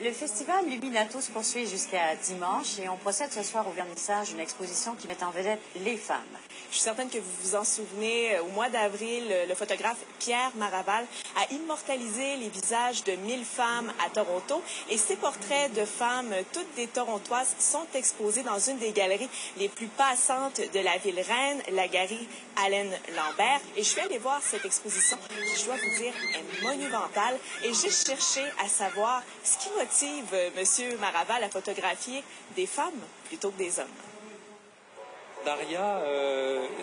Le festival Luminato se poursuit jusqu'à dimanche et on procède ce soir au vernissage d'une exposition qui met en vedette les femmes. Je suis certaine que vous vous en souvenez, au mois d'avril, le photographe Pierre Maraval a immortalisé les visages de 1000 femmes à Toronto et ces portraits de femmes, toutes des Torontoises, sont exposés dans une des galeries les plus passantes de la ville reine, la galerie Allen Lambert. Et je suis allée voir cette exposition qui, je dois vous dire, est monumentale et j'ai cherché à savoir ce qui motive M. Maraval à photographier des femmes plutôt que des hommes. Daria,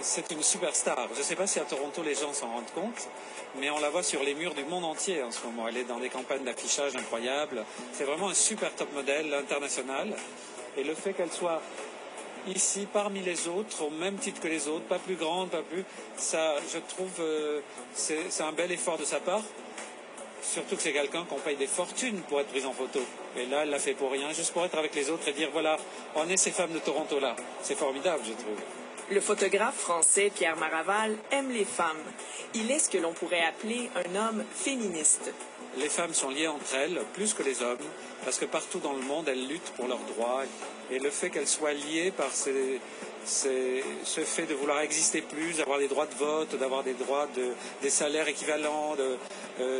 c'est une superstar. Je ne sais pas si à Toronto les gens s'en rendent compte, mais on la voit sur les murs du monde entier en ce moment. Elle est dans des campagnes d'affichage incroyables. C'est vraiment un super top modèle international. Et le fait qu'elle soit ici parmi les autres, au même titre que les autres, pas plus grande, pas plus... Ça, je trouve, c'est un bel effort de sa part. Surtout que c'est quelqu'un qu'on paye des fortunes pour être prise en photo. Et là, elle l'a fait pour rien, juste pour être avec les autres et dire, voilà, on est ces femmes de Toronto-là. C'est formidable, je trouve. Le photographe français Pierre Maraval aime les femmes. Il est ce que l'on pourrait appeler un homme féministe. Les femmes sont liées entre elles, plus que les hommes, parce que partout dans le monde, elles luttent pour leurs droits. Et le fait qu'elles soient liées par ce fait de vouloir exister plus, d'avoir des droits de vote, d'avoir des droits des salaires équivalents,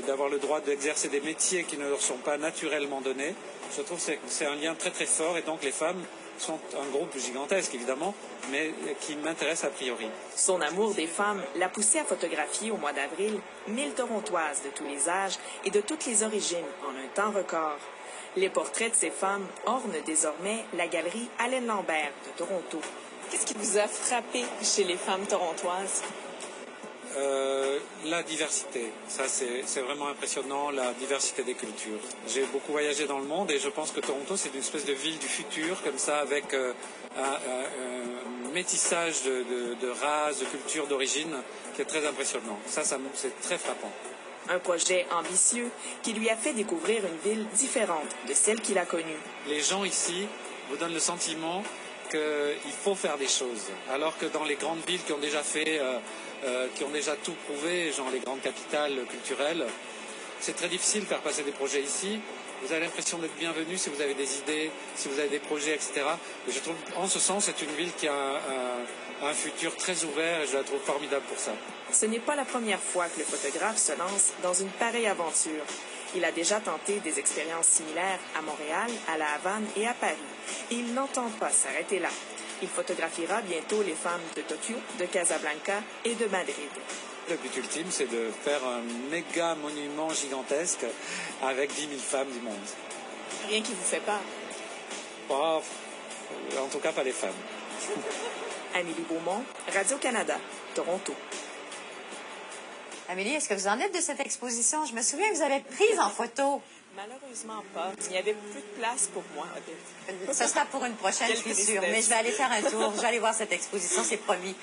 d'avoir le droit d'exercer des métiers qui ne leur sont pas naturellement donnés, je trouve que c'est un lien très très fort. Et donc les femmes sont un groupe gigantesque évidemment, mais qui m'intéresse a priori. Son amour des femmes l'a poussé à photographier au mois d'avril 1000 Torontoises de tous les âges et de toutes les origines en un temps record. Les portraits de ces femmes ornent désormais la galerie Allen Lambert de Toronto. Qu'est-ce qui vous a frappé chez les femmes torontoises? La diversité, ça c'est vraiment impressionnant, la diversité des cultures. J'ai beaucoup voyagé dans le monde et je pense que Toronto c'est une espèce de ville du futur, comme ça, avec un métissage de races, de cultures, d'origine qui est très impressionnant. Ça c'est très frappant. Un projet ambitieux qui lui a fait découvrir une ville différente de celle qu'il a connue. Les gens ici vous donnent le sentiment qu'il faut faire des choses, alors que dans les grandes villes qui ont déjà fait, qui ont déjà tout prouvé, genre les grandes capitales culturelles, c'est très difficile de faire passer des projets ici. Vous avez l'impression d'être bienvenu si vous avez des idées, si vous avez des projets, etc. Et je trouve, en ce sens, c'est une ville qui a un futur très ouvert et je la trouve formidable pour ça. Ce n'est pas la première fois que le photographe se lance dans une pareille aventure. Il a déjà tenté des expériences similaires à Montréal, à La Havane et à Paris. Et il n'entend pas s'arrêter là. Il photographiera bientôt les femmes de Tokyo, de Casablanca et de Madrid. Le but ultime, c'est de faire un méga monument gigantesque avec 10 000 femmes du monde. Rien qui vous fait peur? Oh, en tout cas, pas les femmes. Amélie Beaumont, Radio-Canada, Toronto. Amélie, est-ce que vous en êtes de cette exposition? Je me souviens que vous avez prise en photo. Malheureusement pas. Il n'y avait plus de place pour moi. Ce sera pour une prochaine, je suis sûre. Mais je vais aller faire un tour. Je vais aller voir cette exposition, c'est promis.